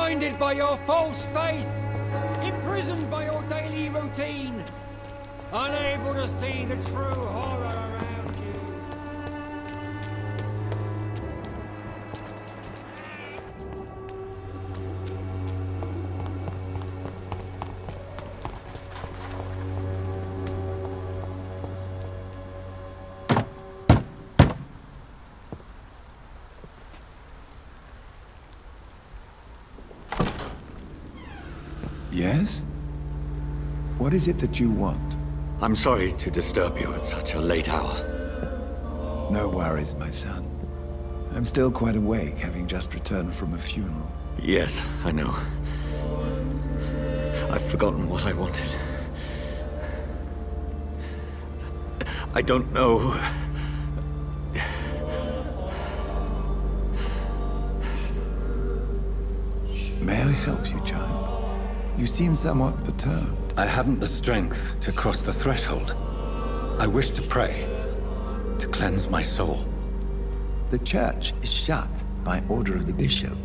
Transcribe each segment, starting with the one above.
blinded by your false faith, imprisoned by your daily routine, unable to see the true horror around you. Yes? What is it that you want? I'm sorry to disturb you at such a late hour. No worries, my son. I'm still quite awake, having just returned from a funeral. Yes, I know. I've forgotten what I wanted. I don't know. May I help you, child? You seem somewhat perturbed. I haven't the strength to cross the threshold. I wish to pray, to cleanse my soul. The church is shut by order of the bishop.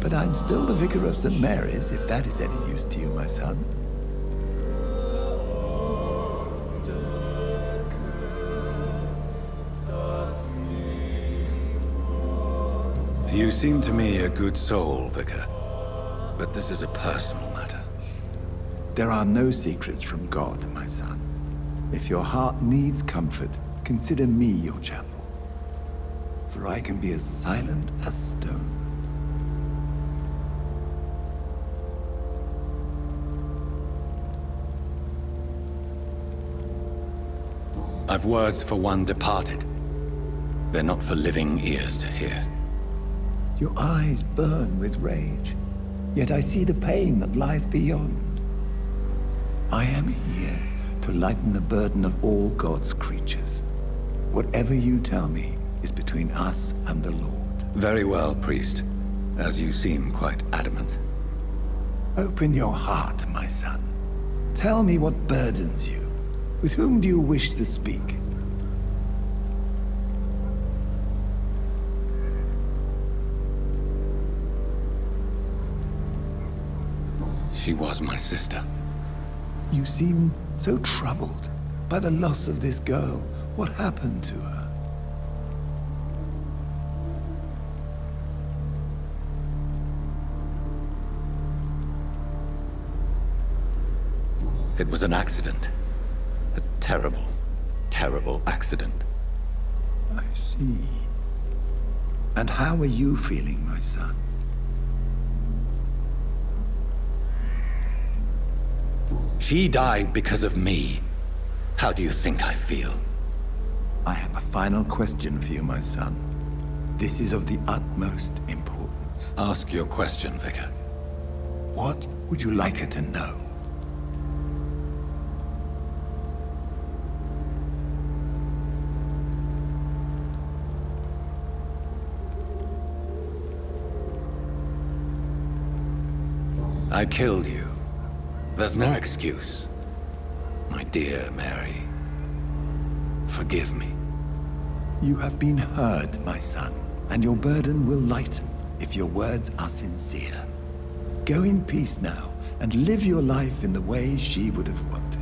But I'm still the vicar of St. Mary's, if that is any use to you, my son. You seem to me a good soul, Vicar. But this is a personal matter. There are no secrets from God, my son. If your heart needs comfort, consider me your chapel. For I can be as silent as stone. I've words for one departed. They're not for living ears to hear. Your eyes burn with rage, yet I see the pain that lies beyond. I am here to lighten the burden of all God's creatures. Whatever you tell me is between us and the Lord. Very well, priest, as you seem quite adamant. Open your heart, my son. Tell me what burdens you. With whom do you wish to speak? She was my sister. You seem so troubled by the loss of this girl. What happened to her? It was an accident. A terrible, terrible accident. I see. And how are you feeling, my son? She died because of me. How do you think I feel? I have a final question for you, my son. This is of the utmost importance. Ask your question, Vicar. What would you like her to know? I killed you. There's no excuse. My dear Mary, forgive me. You have been heard, my son, and your burden will lighten if your words are sincere. Go in peace now, and live your life in the way she would have wanted.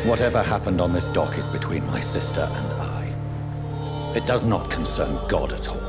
Whatever happened on this dock is between my sister and I. It does not concern God at all.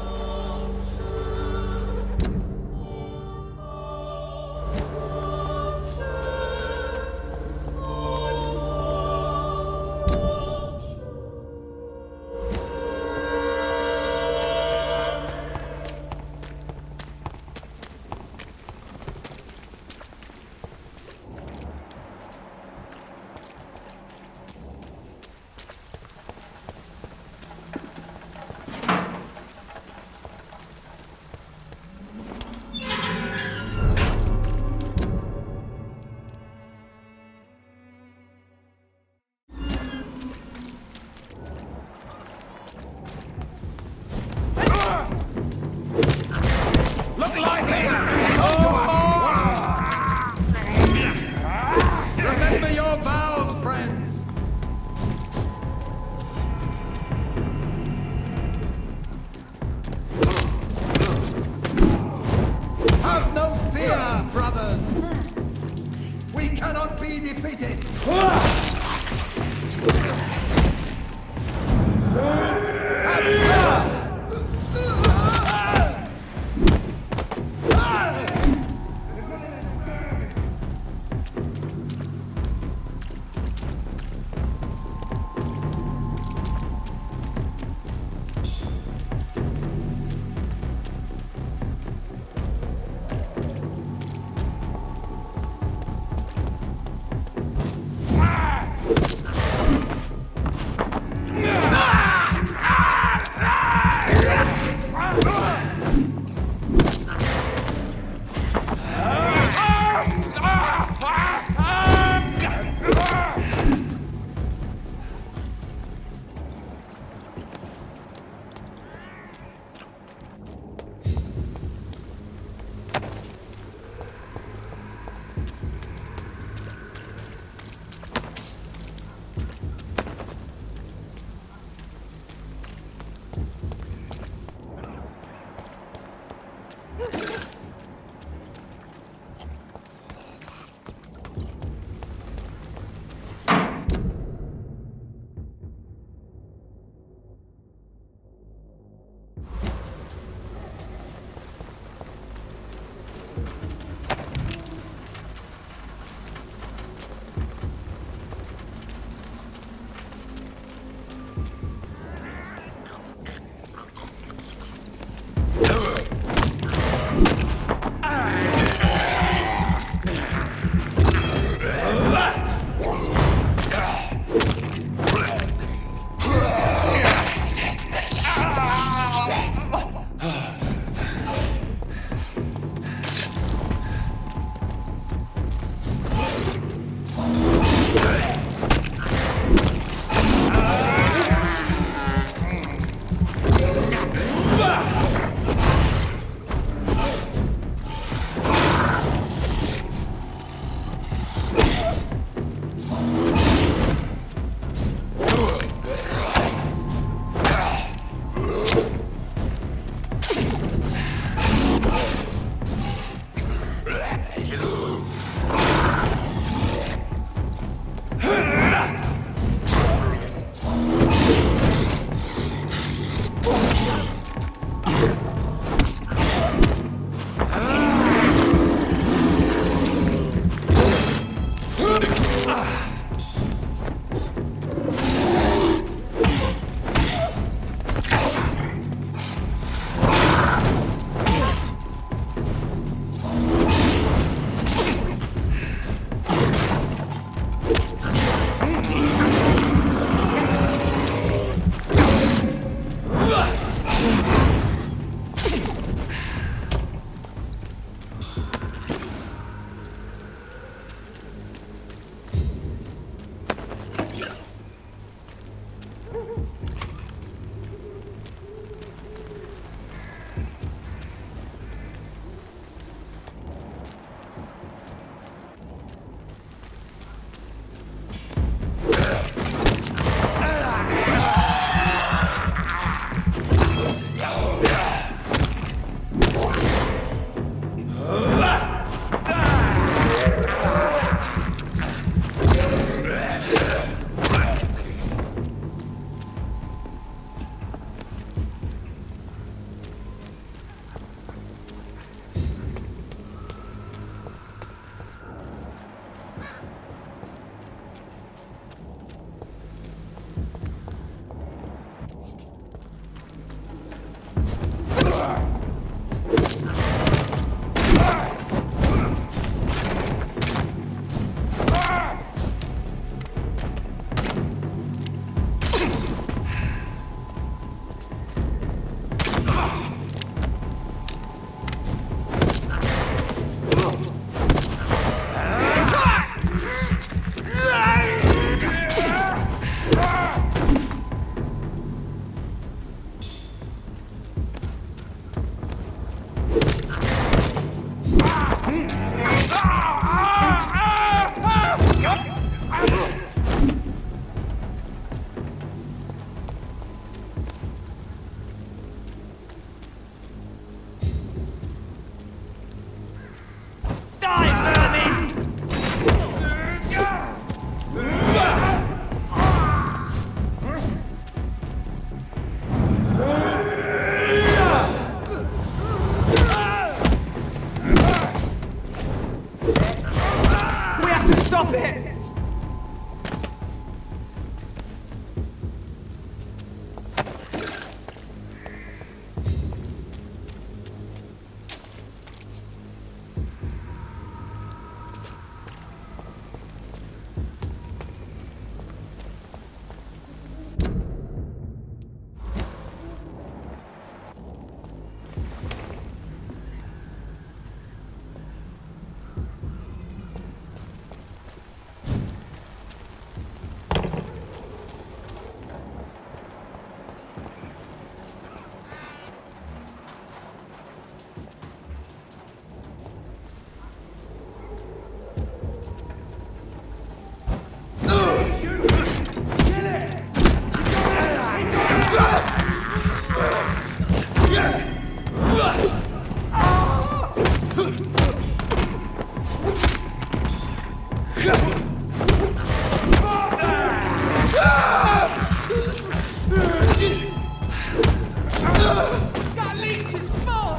That leech is full!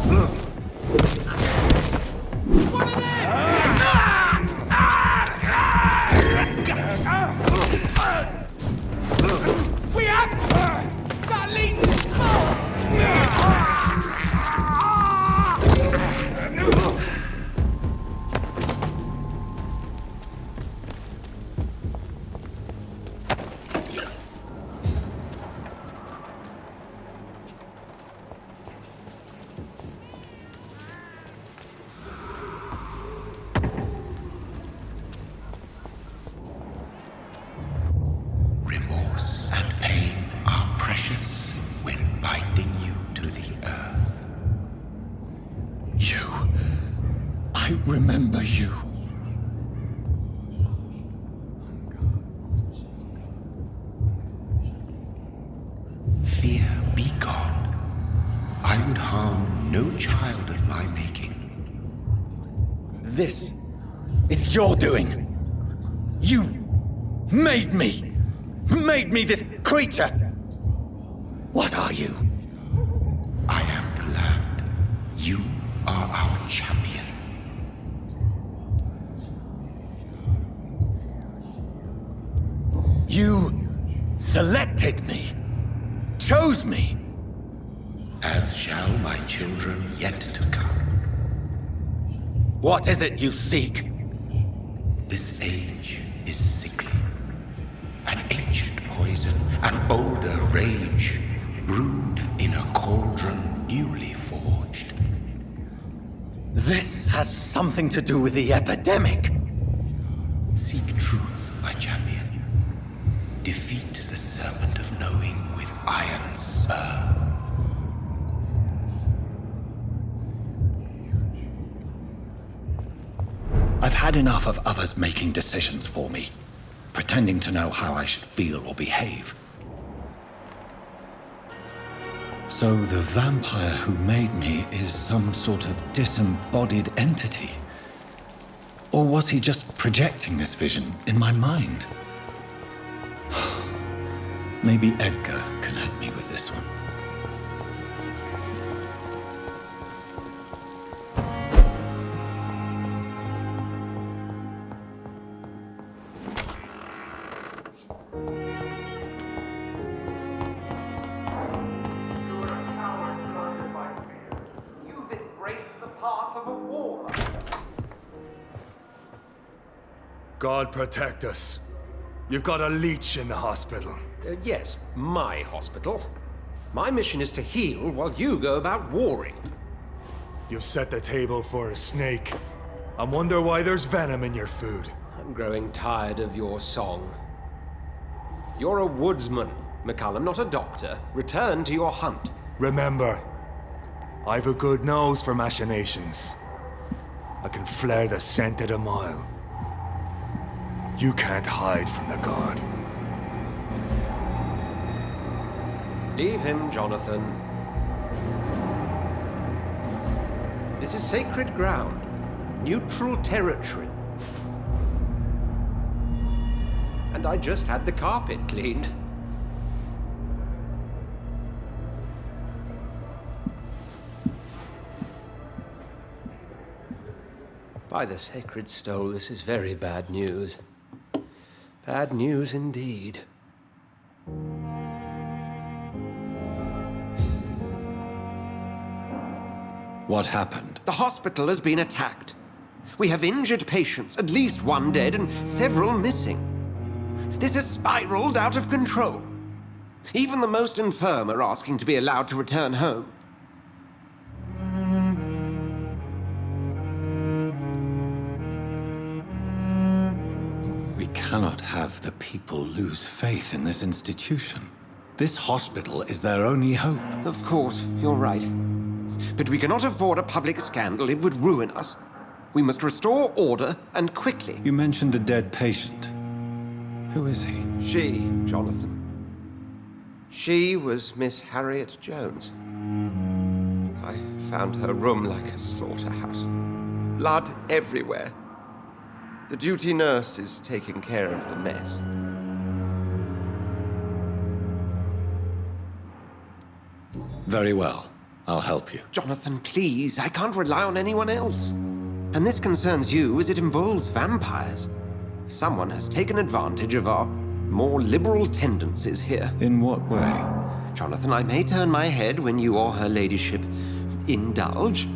One of them! We have to! That leech is full! Remorse and pain are precious when binding you to the earth. You. I remember you. Fear be gone. I would harm no child of my making. This is your doing. You made me. Made me this creature. What are you? I am the land. You are our champion. You selected me. Chose me. As shall my children yet to come. What is it you seek? This age is sickly. An ancient poison, an older rage, brewed in a cauldron newly forged. This has something to do with the epidemic. Seek truth, my champion. Defeat the serpent of knowing with iron spur. I've had enough of others making decisions for me, pretending to know how I should feel or behave. So the vampire who made me is some sort of disembodied entity? Or was he just projecting this vision in my mind? Maybe Edgar can help me with this one. You've embraced the path of a war. God protect us. You've got a leech in the hospital. Yes, my hospital. My mission is to heal while you go about warring. You've set the table for a snake. I wonder why there's venom in your food. I'm growing tired of your song. You're a woodsman, McCallum, not a doctor. Return to your hunt. Remember, I've a good nose for machinations. I can flare the scent at a mile. You can't hide from the god. Leave him, Jonathan. This is sacred ground. Neutral territory. And I just had the carpet cleaned. By the sacred stole, this is very bad news. Bad news indeed. What happened? The hospital has been attacked. We have injured patients, at least one dead and several missing. This has spiraled out of control. Even the most infirm are asking to be allowed to return home. We cannot have the people lose faith in this institution. This hospital is their only hope. Of course, you're right. But we cannot afford a public scandal. It would ruin us. We must restore order, and quickly. You mentioned the dead patient. Who is he? She, Jonathan. She was Miss Harriet Jones. I found her room like a slaughterhouse. Blood everywhere. The duty nurse is taking care of the mess. Very well. I'll help you. Jonathan, please. I can't rely on anyone else. And this concerns you as it involves vampires. Someone has taken advantage of our more liberal tendencies here. In what way? Jonathan, I may turn my head when you or her ladyship indulge,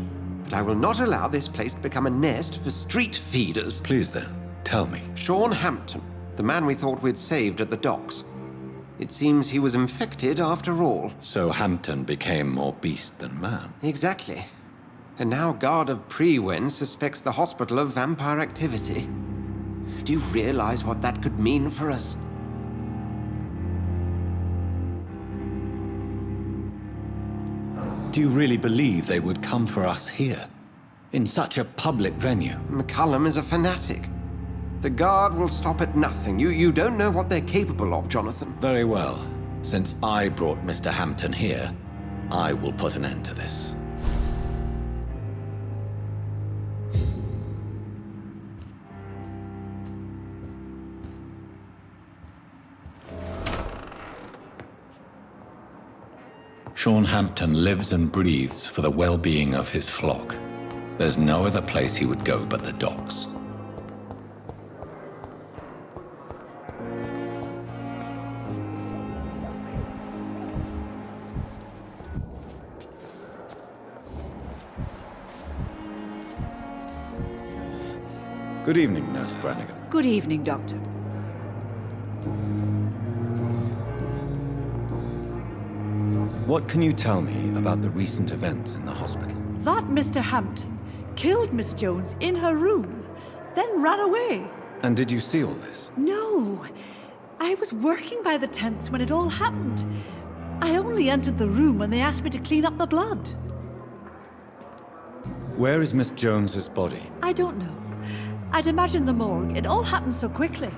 but I will not allow this place to become a nest for street feeders. Please then, tell me. Sean Hampton, the man we thought we'd saved at the docks. It seems he was infected after all. So Hampton became more beast than man. Exactly. And now Guard of Prewen suspects the hospital of vampire activity. Do you realize what that could mean for us? Do you really believe they would come for us here? In such a public venue? McCullum is a fanatic. The Guard will stop at nothing. You don't know what they're capable of, Jonathan. Very well. Since I brought Mr. Hampton here, I will put an end to this. Sean Hampton lives and breathes for the well-being of his flock. There's no other place he would go but the docks. Good evening, Nurse Brannigan. Good evening, Doctor. What can you tell me about the recent events in the hospital? That Mr. Hampton killed Miss Jones in her room, then ran away. And did you see all this? No. I was working by the tents when it all happened. I only entered the room when they asked me to clean up the blood. Where is Miss Jones's body? I don't know. I'd imagine the morgue. It all happened so quickly.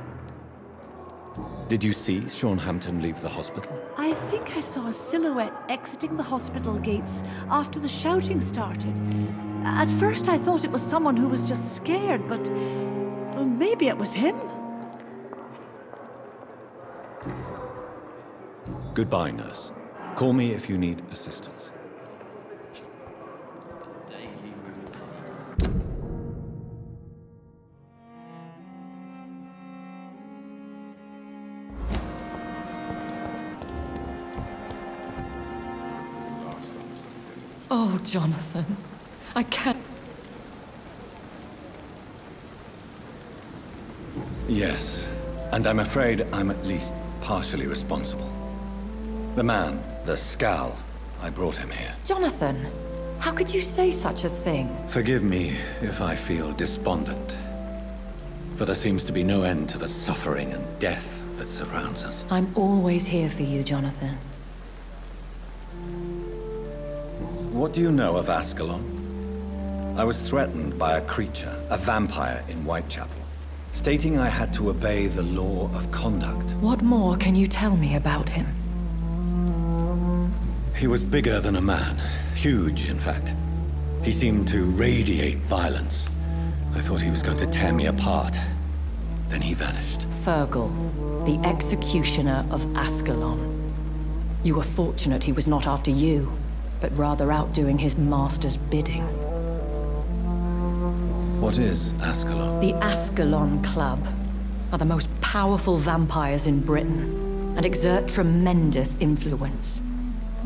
Did you see Sean Hampton leave the hospital? I think I saw a silhouette exiting the hospital gates after the shouting started. At first I thought it was someone who was just scared, but well, maybe it was him. Goodbye, nurse. Call me if you need assistance. Oh, Jonathan, I can't... Yes, and I'm afraid I'm at least partially responsible. The man, the Scowl, I brought him here. Jonathan, how could you say such a thing? Forgive me if I feel despondent, for there seems to be no end to the suffering and death that surrounds us. I'm always here for you, Jonathan. What do you know of Ascalon? I was threatened by a creature, a vampire in Whitechapel, stating I had to obey the law of conduct. What more can you tell me about him? He was bigger than a man. Huge, in fact. He seemed to radiate violence. I thought he was going to tear me apart. Then he vanished. Fergal, the executioner of Ascalon. You were fortunate he was not after you, but rather out doing his master's bidding. What is Ascalon? The Ascalon Club are the most powerful vampires in Britain and exert tremendous influence.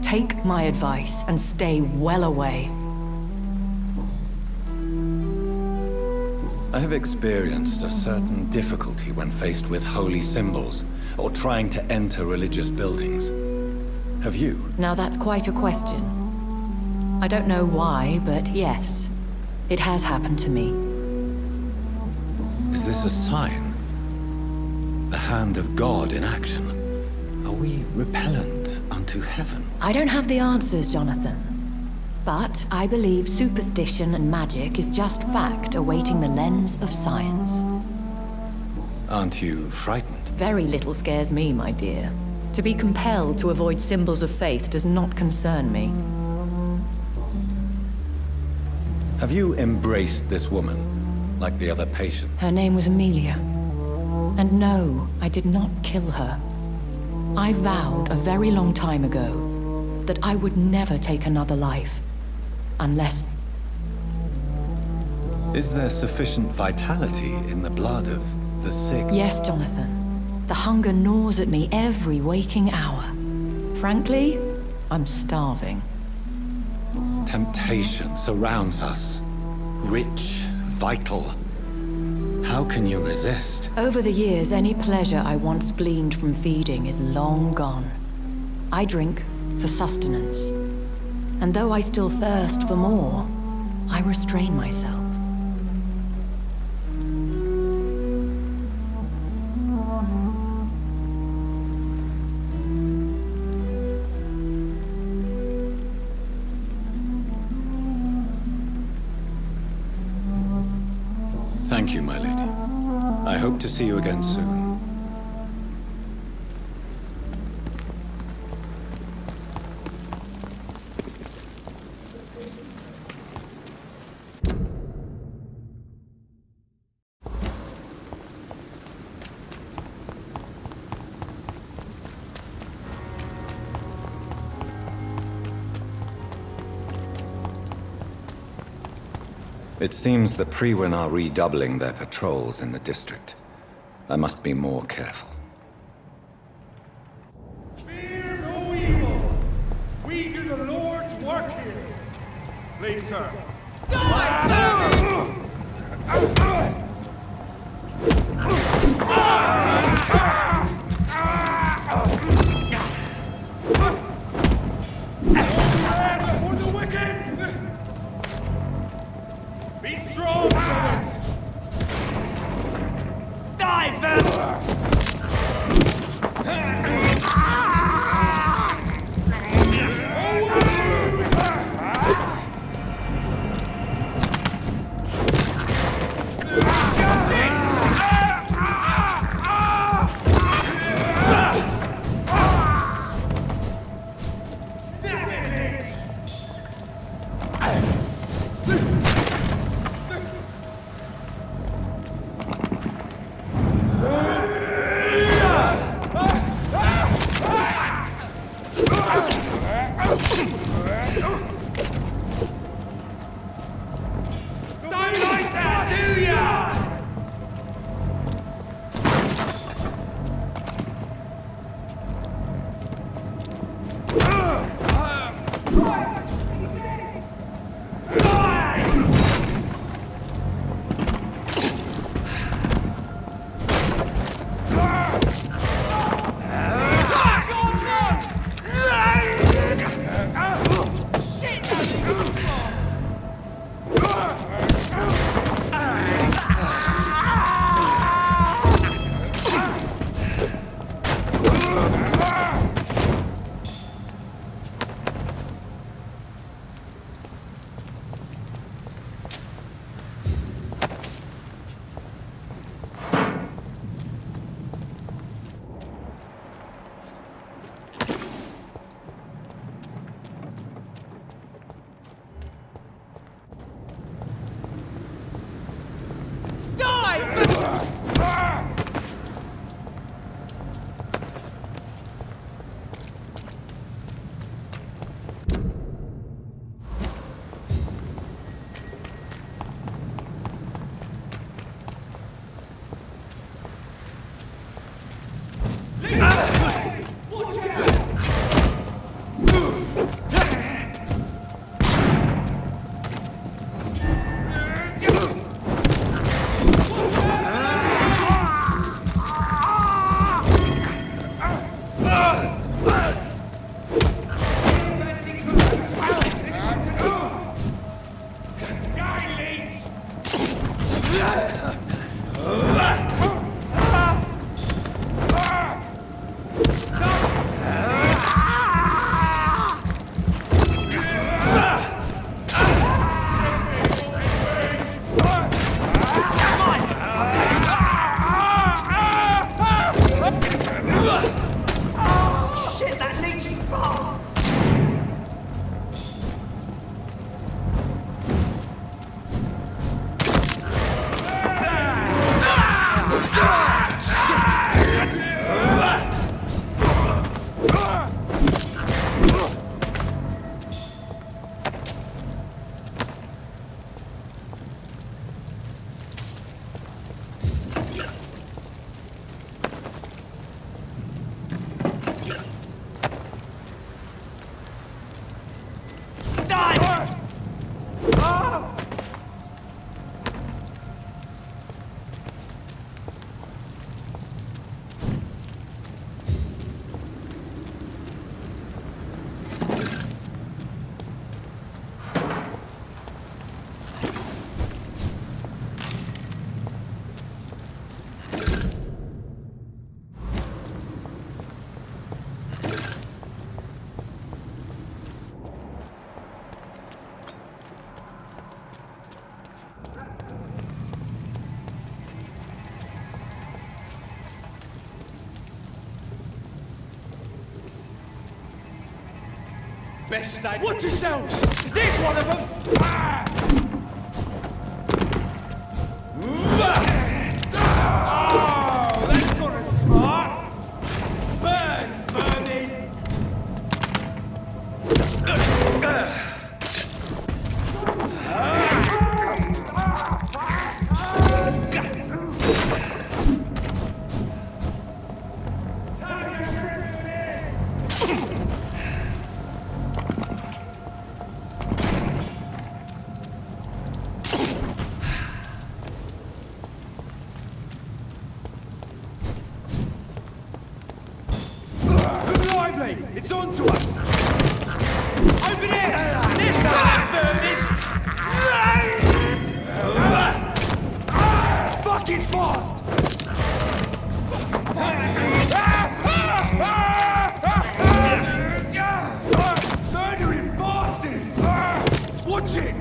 Take my advice and stay well away. I have experienced a certain difficulty when faced with holy symbols or trying to enter religious buildings. Have you? Now that's quite a question. I don't know why, but yes, it has happened to me. Is this a sign? The hand of God in action? Are we repellent unto heaven? I don't have the answers, Jonathan. But I believe superstition and magic is just fact awaiting the lens of science. Aren't you frightened? Very little scares me, my dear. To be compelled to avoid symbols of faith does not concern me. Have you embraced this woman, like the other patient? Her name was Amelia. And no, I did not kill her. I vowed a very long time ago that I would never take another life. Unless... Is there sufficient vitality in the blood of the sick? Yes, Jonathan. The hunger gnaws at me every waking hour. Frankly, I'm starving. Temptation surrounds us. Rich, vital. How can you resist? Over the years, any pleasure I once gleaned from feeding is long gone. I drink for sustenance. And though I still thirst for more, I restrain myself. Thank you, my lady. I hope to see you again soon. It seems the Priwen are redoubling their patrols in the district. I must be more careful. Fear no evil. We do the Lord's work here. Please, sir. For the wicked! Be strong, brothers! Die, Vampyr! Best stay. Watch yourselves! There's one of them! Ah! Oh, that's got us smart! Burn, Bernie! It's on to us! Over there! This time, vermin! Fuck, it's fast! Murdering bastard! Watch it!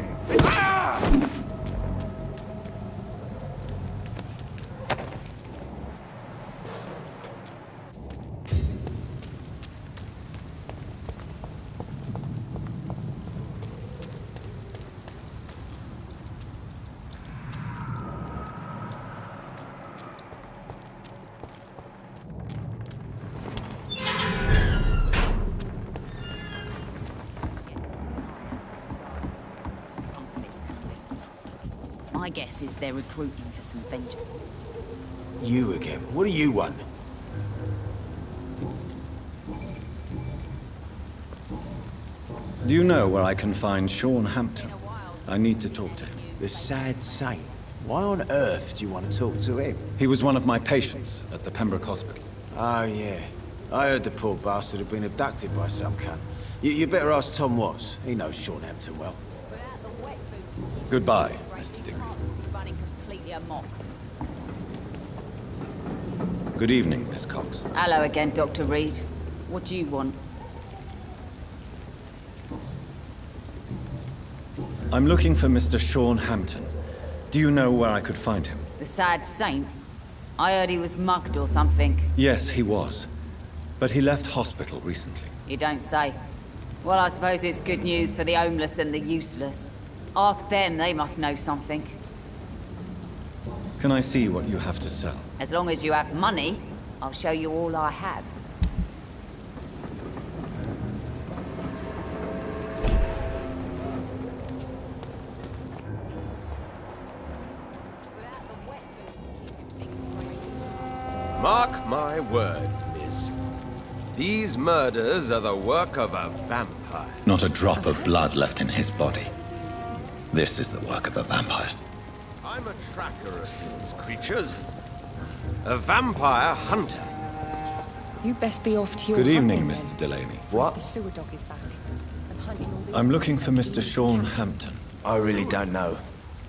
My guess is they're recruiting for some vengeance. You again. What do you want? Do you know where I can find Sean Hampton? I need to talk to him. The sad saint. Why on earth do you want to talk to him? He was one of my patients at the Pembroke Hospital. Oh, yeah. I heard the poor bastard had been abducted by some cunt. You better ask Tom Watts. He knows Sean Hampton well. Goodbye, Mr. Digby. Running completely amok. Good evening, Miss Cox. Hello again, Dr. Reed. What do you want? I'm looking for Mr. Sean Hampton. Do you know where I could find him? The sad saint? I heard he was mugged or something. Yes, he was. But he left hospital recently. You don't say. Well, I suppose it's good news for the homeless and the useless. Ask them, they must know something. Can I see what you have to sell? As long as you have money, I'll show you all I have. Mark my words, miss. These murders are the work of a vampire. Not a drop of blood left in his body. This is the work of a vampire. I'm a tracker of these creatures. A vampire hunter. You best be off to your Good evening, hunting Mr. Delaney. What? The sewer dog is back. And hunting all these... I'm looking for Mr. Sean Hampton. I really don't know.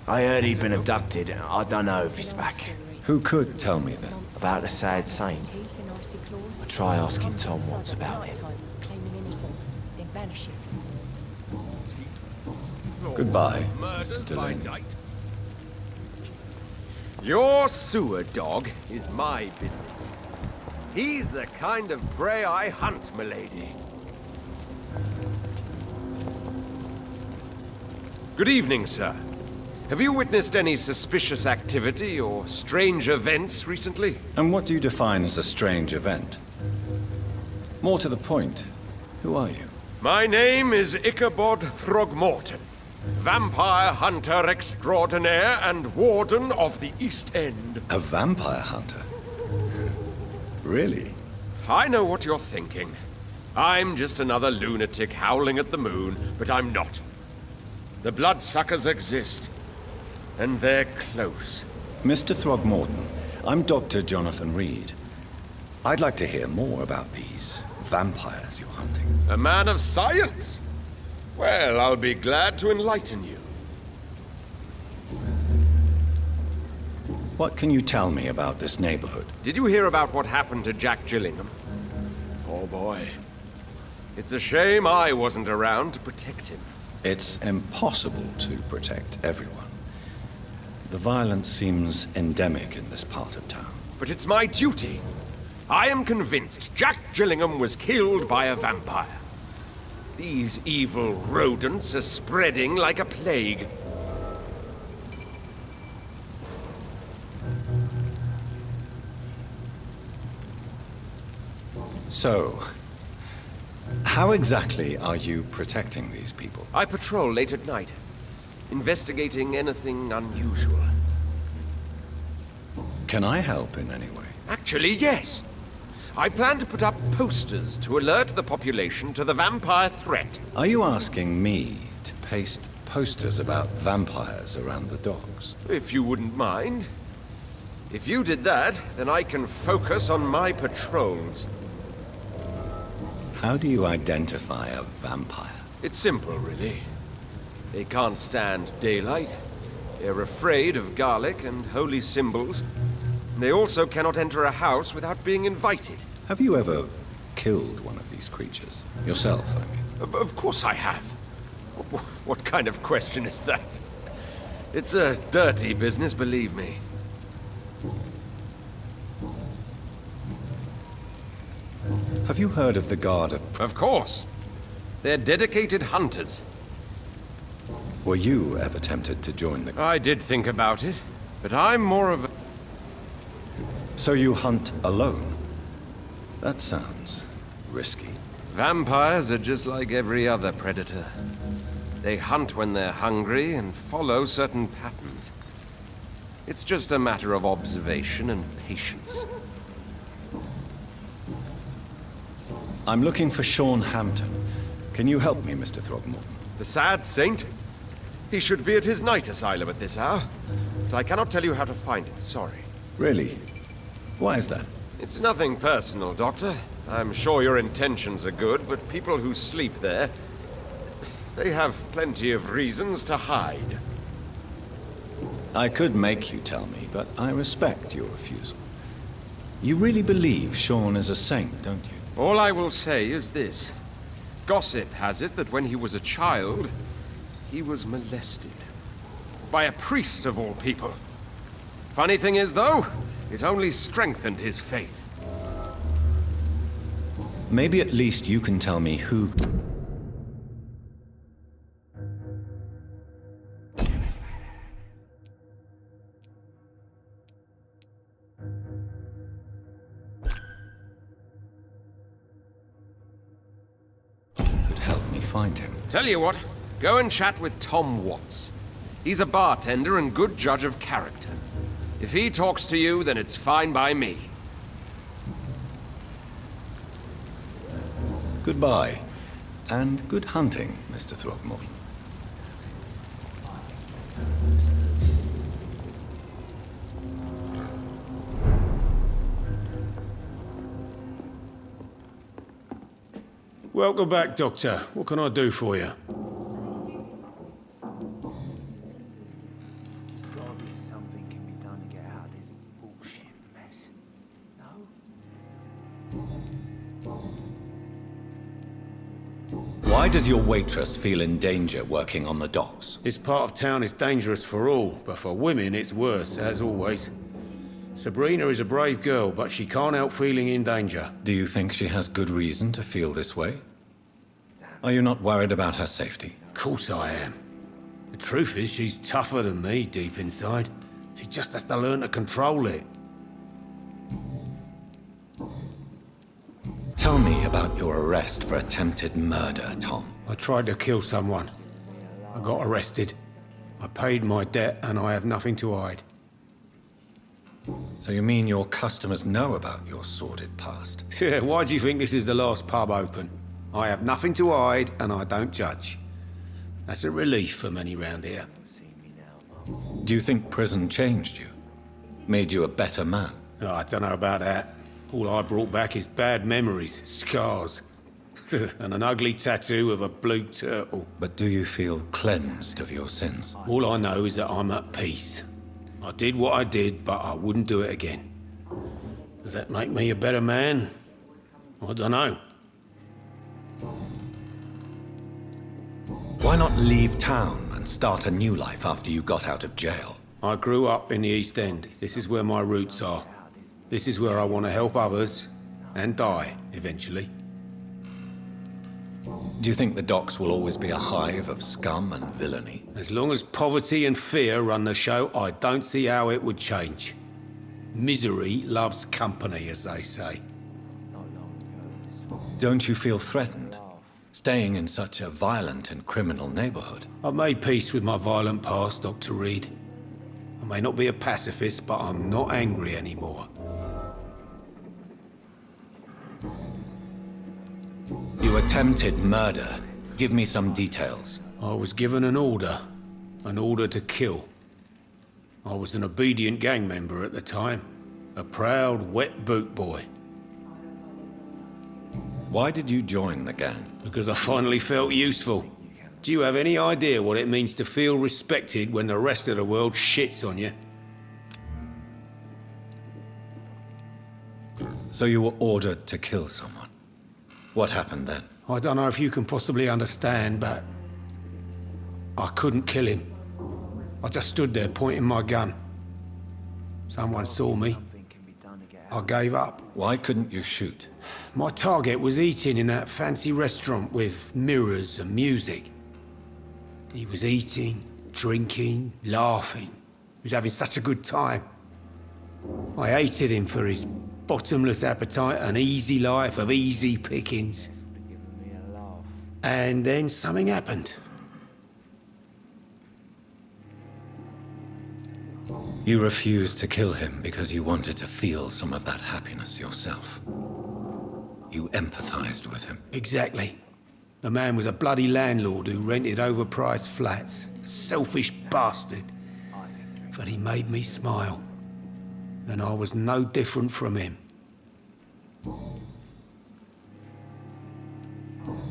I heard he'd been abducted. I don't know if he's back. Who could tell me then? About the sad saint. I'll try asking Tom Watts about it. Goodbye, Mr. Delaney. Your sewer dog is my business. He's the kind of prey I hunt, milady. Good evening, sir. Have you witnessed any suspicious activity or strange events recently? And what do you define as a strange event? More to the point, who are you? My name is Ichabod Throgmorton, vampire hunter extraordinaire and warden of the East End. A vampire hunter? Really? I know what you're thinking. I'm just another lunatic howling at the moon, but I'm not. The bloodsuckers exist, and they're close. Mr. Throgmorton, I'm Dr. Jonathan Reed. I'd like to hear more about these vampires you're hunting. A man of science? Well, I'll be glad to enlighten you. What can you tell me about this neighborhood? Did you hear about what happened to Jack Gillingham? Oh boy. It's a shame I wasn't around to protect him. It's impossible to protect everyone. The violence seems endemic in this part of town. But it's my duty. I am convinced Jack Gillingham was killed by a vampire. These evil rodents are spreading like a plague. So, how exactly are you protecting these people? I patrol late at night, investigating anything unusual. Can I help in any way? Actually, yes. I plan to put up posters to alert the population to the vampire threat. Are you asking me to paste posters about vampires around the docks? If you wouldn't mind. If you did that, then I can focus on my patrols. How do you identify a vampire? It's simple, really. They can't stand daylight. They're afraid of garlic and holy symbols. They also cannot enter a house without being invited. Have you ever killed one of these creatures? Yourself, I mean. Of course I have. What kind of question is that? It's a dirty business, believe me. Have you heard of the Guard of... Of course. They're dedicated hunters. Were you ever tempted to join the... I did think about it, but I'm more of a... So you hunt alone? That sounds risky. Vampires are just like every other predator. They hunt when they're hungry and follow certain patterns. It's just a matter of observation and patience. I'm looking for Sean Hampton. Can you help me, Mr. Throgmorton? The sad saint? He should be at his night asylum at this hour. But I cannot tell you how to find it, sorry. Really? Why is that? It's nothing personal, Doctor. I'm sure your intentions are good, but people who sleep there, they have plenty of reasons to hide. I could make you tell me, but I respect your refusal. You really believe Sean is a saint, don't you? All I will say is this. Gossip has it that when he was a child, he was molested. By a priest of all people. Funny thing is, though, it only strengthened his faith. Maybe at least you can tell me who... could help me find him. Tell you what, go and chat with Tom Watts. He's a bartender and good judge of character. If he talks to you, then it's fine by me. Goodbye. And good hunting, Mr. Throgmorton. Welcome back, Doctor. What can I do for you? Why does your waitress feel in danger working on the docks? This part of town is dangerous for all, but for women it's worse, as always. Sabrina is a brave girl, but she can't help feeling in danger. Do you think she has good reason to feel this way? Are you not worried about her safety? Of course I am. The truth is, she's tougher than me deep inside. She just has to learn to control it. Tell me about your arrest for attempted murder, Tom. I tried to kill someone. I got arrested. I paid my debt and I have nothing to hide. So you mean your customers know about your sordid past? Yeah, why do you think this is the last pub open? I have nothing to hide and I don't judge. That's a relief for many round here. Do you think prison changed you? Made you a better man? Oh, I don't know about that. All I brought back is bad memories, scars, and an ugly tattoo of a blue turtle. But do you feel cleansed of your sins? All I know is that I'm at peace. I did what I did, but I wouldn't do it again. Does that make me a better man? I don't know. Why not leave town and start a new life after you got out of jail? I grew up in the East End. This is where my roots are. This is where I want to help others and die, eventually. Do you think the docks will always be a hive of scum and villainy? As long as poverty and fear run the show, I don't see how it would change. Misery loves company, as they say. Don't you feel threatened, staying in such a violent and criminal neighborhood? I've made peace with my violent past, Dr. Reed. I may not be a pacifist, but I'm not angry anymore. You attempted murder. Give me some details. I was given an order to kill. I was an obedient gang member at the time, a proud, wet boot boy. Why did you join the gang? Because I finally felt useful. Do you have any idea what it means to feel respected when the rest of the world shits on you? So you were ordered to kill someone. What happened then? I don't know if you can possibly understand, but I couldn't kill him. I just stood there pointing my gun. Someone saw me. I gave up. Why couldn't you shoot? My target was eating in that fancy restaurant with mirrors and music. He was eating, drinking, laughing. He was having such a good time. I hated him for his bottomless appetite and easy life of easy pickings. And then something happened. You refused to kill him because you wanted to feel some of that happiness yourself. You empathized with him. Exactly. The man was a bloody landlord who rented overpriced flats. A selfish bastard. But he made me smile. And I was no different from him.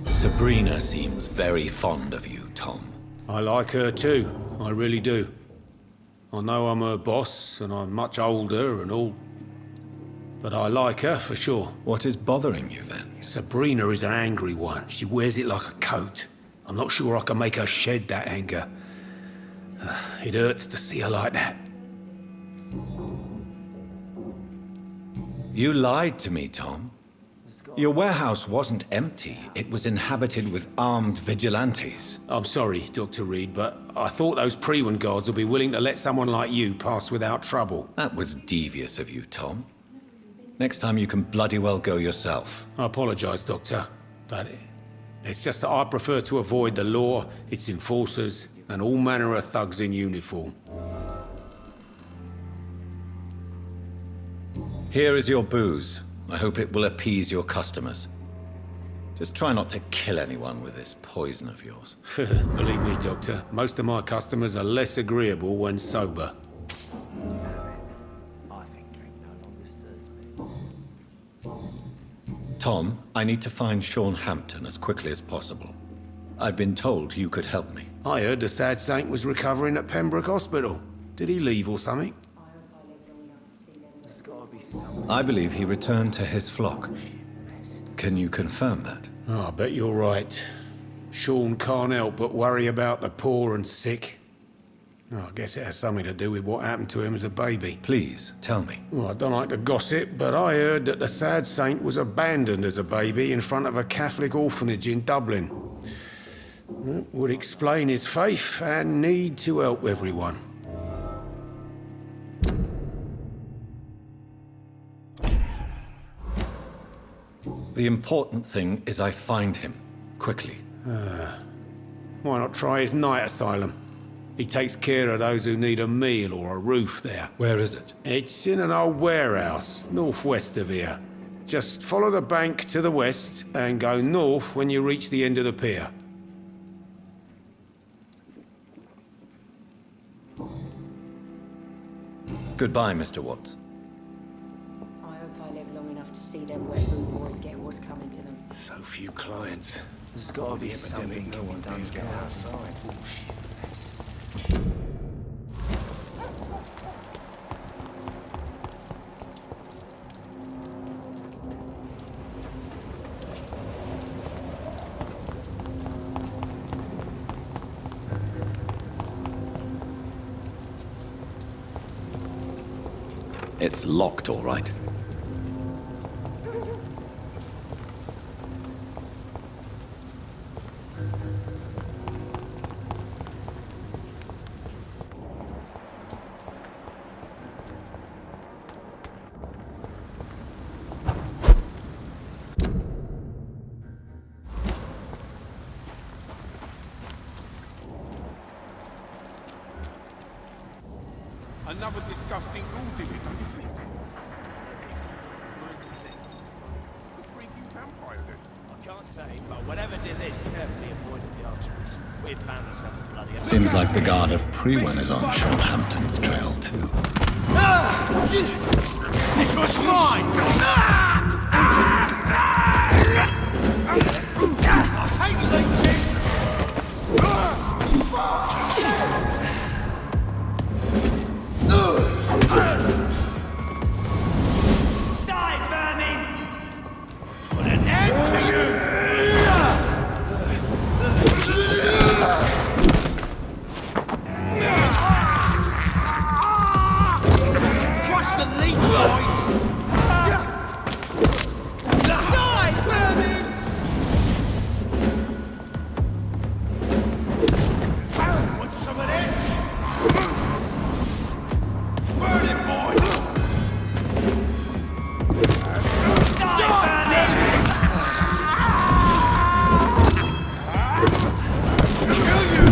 Sabrina seems very fond of you, Tom. I like her too. I really do. I know I'm her boss, and I'm much older and all. But I like her, for sure. What is bothering you, then? Sabrina is an angry one. She wears it like a coat. I'm not sure I can make her shed that anger. It hurts to see her like that. You lied to me, Tom. Your warehouse wasn't empty. It was inhabited with armed vigilantes. I'm sorry, Dr. Reed, but I thought those Prewen guards would be willing to let someone like you pass without trouble. That was devious of you, Tom. Next time you can bloody well go yourself. I apologize, Doctor, but it's just that I prefer to avoid the law, its enforcers, and all manner of thugs in uniform. Here is your booze. I hope it will appease your customers. Just try not to kill anyone with this poison of yours. Believe me, Doctor, most of my customers are less agreeable when sober. Tom, I need to find Sean Hampton as quickly as possible. I've been told you could help me. I heard the sad saint was recovering at Pembroke Hospital. Did he leave or something? I believe he returned to his flock. Can you confirm that? Oh, I bet you're right. Sean can't help but worry about the poor and sick. Oh, I guess it has something to do with what happened to him as a baby. Please, tell me. Well, I don't like to gossip, but I heard that the sad saint was abandoned as a baby in front of a Catholic orphanage in Dublin. That would explain his faith and need to help everyone. The important thing is I find him, quickly. Why not try his night asylum? He takes care of those who need a meal or a roof there. Where is it? It's in an old warehouse, northwest of here. Just follow the bank to the west and go north when you reach the end of the pier. Goodbye, Mr. Watts. I hope I live long enough to see them wet boot boys get what's coming to them. So few clients. There's gotta be something no one dares go outside. It's locked, all right. Another disgusting ghoul did it, don't you think? The freaking vampire did. I can't say, but whatever did this carefully avoided the arteries. We've found ourselves a bloody... Seems like the guard of Prewin is on Sharhampton's trail, too. This was mine! I hate leeches! Die, vermin! Put an end to you! Crush the leech, boys! Die, vermin! Want some of this? Burn it, boys! Die, vermin! Kill you!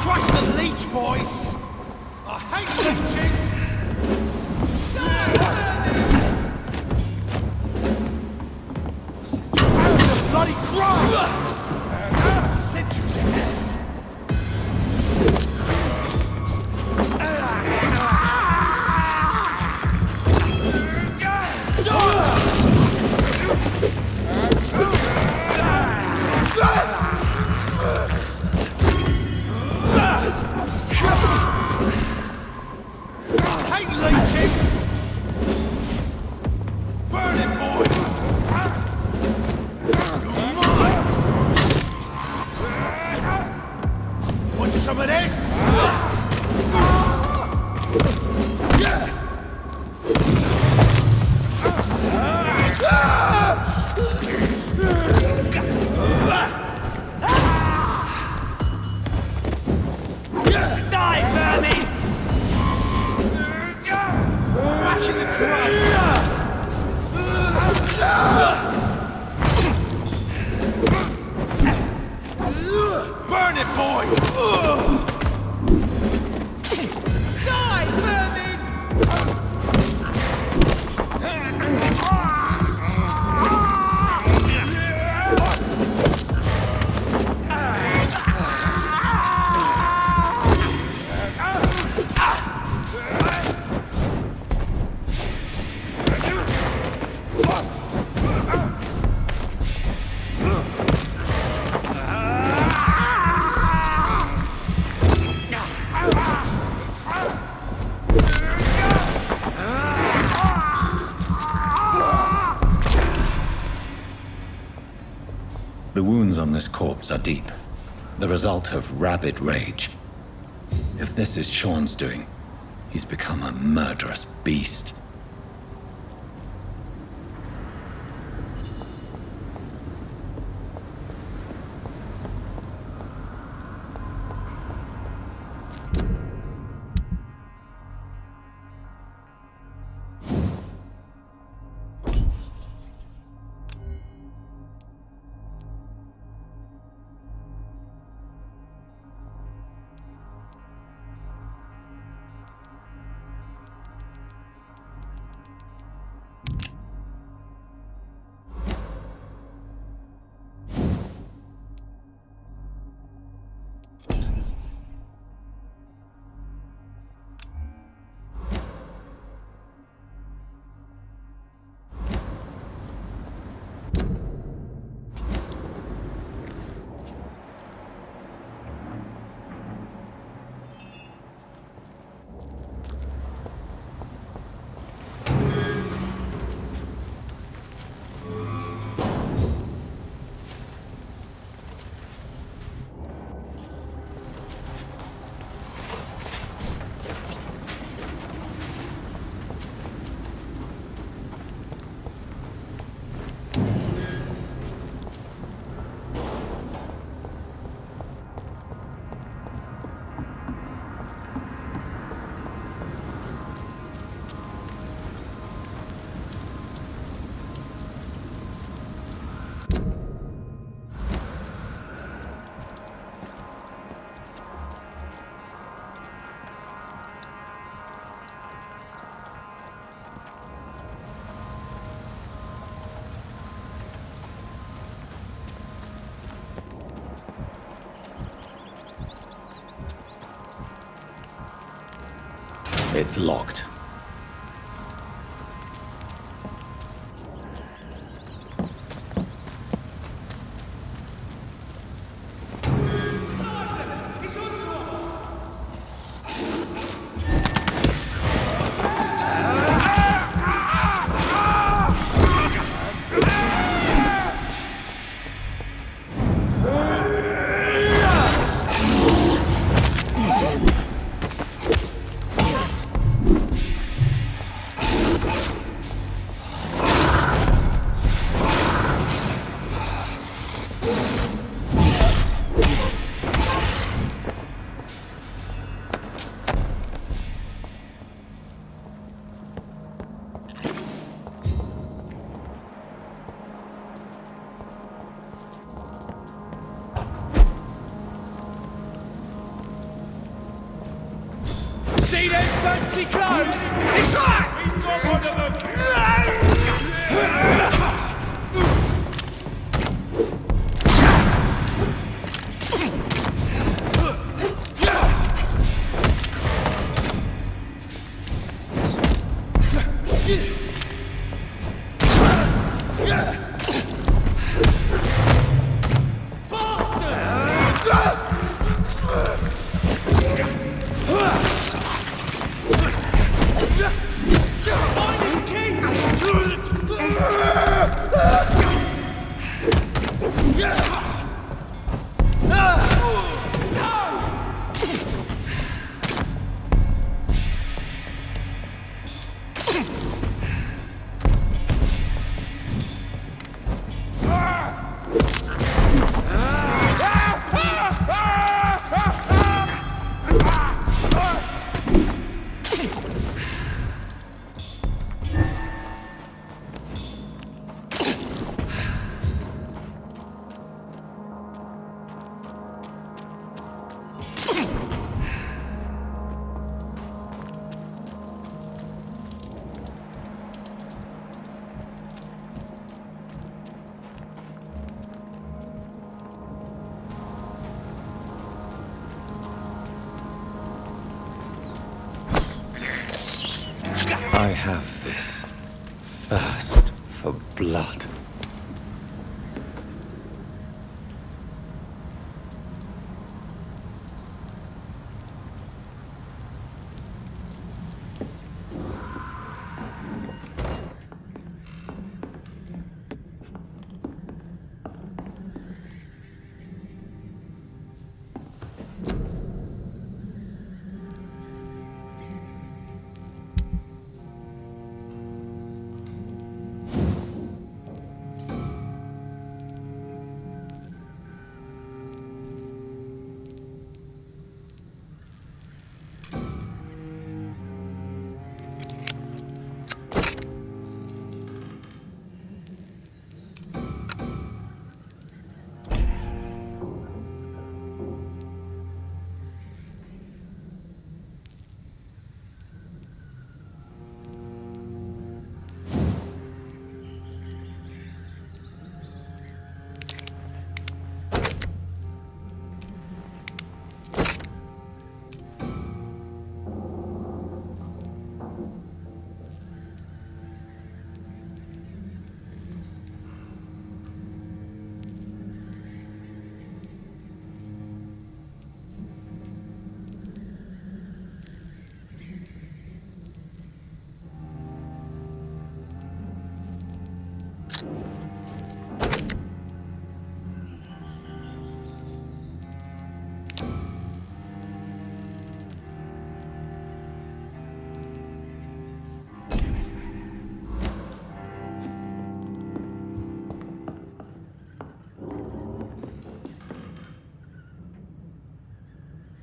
Crush the leech, boys! I hate leeches! The bloody cry! Sent you to hell! I hate leeches! Burn it, boys! Want some of this? Die, vermin! Back in the crowd! Burn it, boys! Die, vermin! The wounds on this corpse are deep, the result of rabid rage. If this is Sean's doing, he's become a murderous beast. It's locked. See them fancy clothes? It's right! We got one of them! I have this thirst for blood.